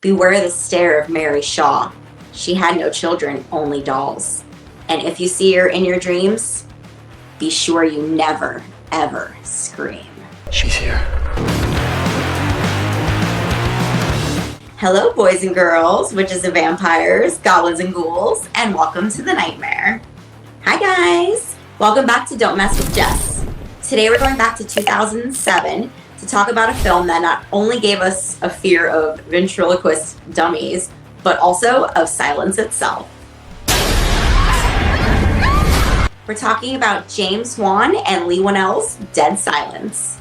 Beware the stare of Mary Shaw. She had no children, only dolls. And if you see her in your dreams, be sure you never, ever scream. She's here. Hello, boys and girls, witches and vampires, goblins and ghouls, and welcome to the nightmare. Hi, guys. Welcome back to Don't Mess with Jess. Today we're going back to 2007 to talk about a film that not only gave us a fear of ventriloquist dummies, but also of silence itself. We're talking about James Wan and Leigh Whannell's Dead Silence.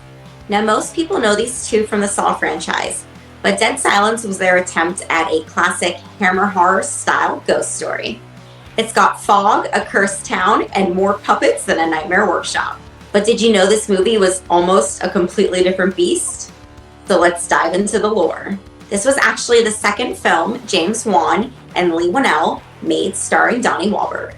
Now, most people know these two from the Saw franchise, but Dead Silence was their attempt at a classic Hammer horror style ghost story. It's got fog, a cursed town, and more puppets than a nightmare workshop. But did you know this movie was almost a completely different beast? So let's dive into the lore. This was actually the second film James Wan and Leigh Whannell made starring Donnie Wahlberg,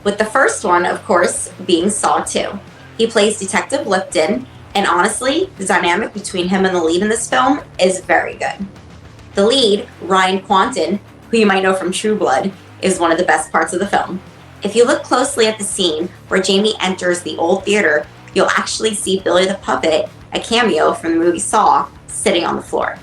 with the first one, of course, being Saw 2. He plays Detective Lipton, and honestly, the dynamic between him and the lead in this film is very good. The lead, Ryan Quanten, who you might know from True Blood, is one of the best parts of the film. If you look closely at the scene where Jamie enters the old theater, you'll actually see Billy the Puppet, a cameo from the movie Saw, sitting on the floor.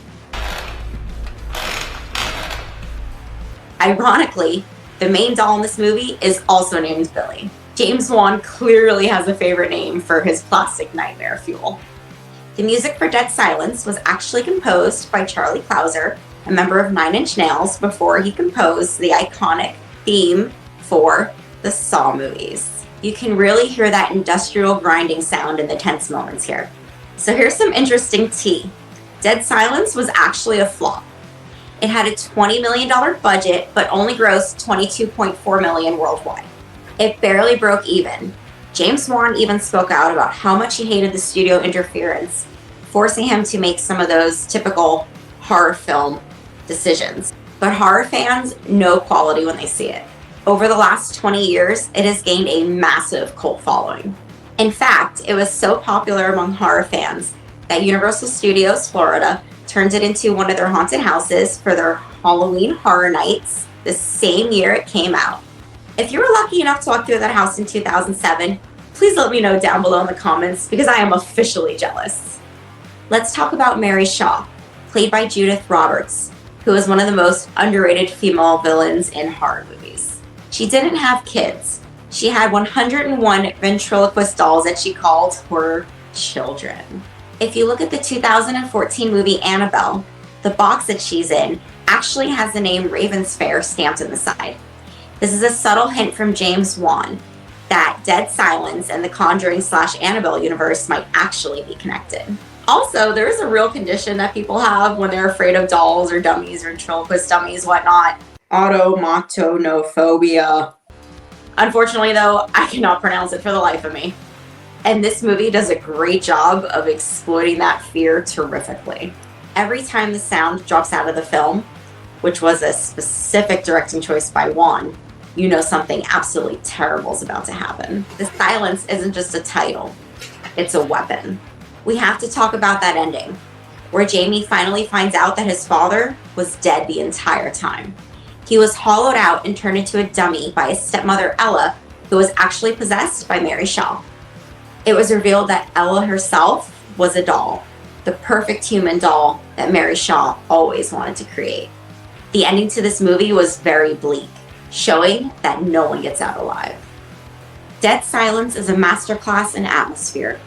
Ironically, the main doll in this movie is also named Billy. James Wan clearly has a favorite name for his plastic nightmare fuel. The music for Dead Silence was actually composed by Charlie Clouser, a member of 9 Inch Nails, before he composed the iconic theme for the Saw movies. You can really hear that industrial grinding sound in the tense moments here. So here's some interesting tea. Dead Silence was actually a flop. It had a $20 million budget, but only grossed $22.4 million worldwide. It barely broke even. James Wan even spoke out about how much he hated the studio interference, forcing him to make some of those typical horror film decisions. But horror fans know quality when they see it. Over the last 20 years, it has gained a massive cult following. In fact, it was so popular among horror fans that Universal Studios Florida turned it into one of their haunted houses for their Halloween Horror Nights the same year it came out. If you were lucky enough to walk through that house in 2007, please let me know down below in the comments because I am officially jealous. Let's talk about Mary Shaw, played by Judith Roberts, who is one of the most underrated female villains in horror movies. She didn't have kids. She had 101 ventriloquist dolls that she called her children. If you look at the 2014 movie Annabelle, the box that she's in actually has the name Raven's Fair stamped on the side. This is a subtle hint from James Wan that Dead Silence and the Conjuring / Annabelle universe might actually be connected. Also, there is a real condition that people have when they're afraid of dolls or dummies or ventriloquist dummies, whatnot. Automatonophobia. Unfortunately, though, I cannot pronounce it for the life of me. And this movie does a great job of exploiting that fear terrifically. Every time the sound drops out of the film, which was a specific directing choice by Wan, you know something absolutely terrible is about to happen. The silence isn't just a title, it's a weapon. We have to talk about that ending, where Jamie finally finds out that his father was dead the entire time. He was hollowed out and turned into a dummy by his stepmother Ella, who was actually possessed by Mary Shaw. It was revealed that Ella herself was a doll, the perfect human doll that Mary Shaw always wanted to create. The ending to this movie was very bleak, showing that no one gets out alive. Dead Silence is a masterclass in atmosphere.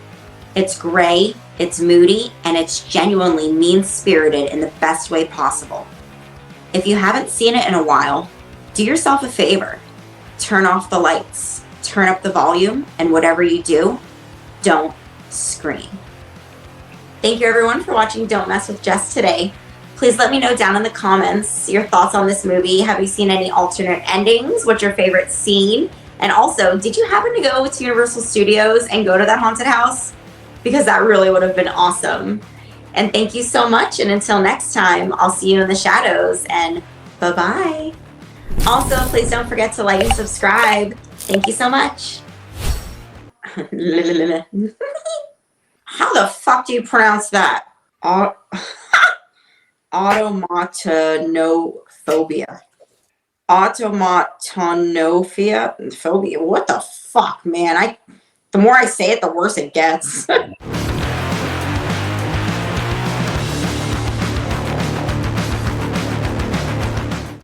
It's gray, it's moody, and it's genuinely mean-spirited in the best way possible. If you haven't seen it in a while, do yourself a favor. Turn off the lights, turn up the volume, and whatever you do, don't scream. Thank you everyone for watching Don't Mess with Jess today. Please let me know down in the comments your thoughts on this movie. Have you seen any alternate endings? What's your favorite scene? And also, did you happen to go to Universal Studios and go to that haunted house? Because that really would have been awesome. And thank you so much. And until next time, I'll see you in the shadows. And bye-bye. Also, please don't forget to like and subscribe. Thank you so much. How the fuck do you pronounce that? Automatonophobia. Automatonophobia. Phobia. What the fuck, man? The more I say it, the worse it gets.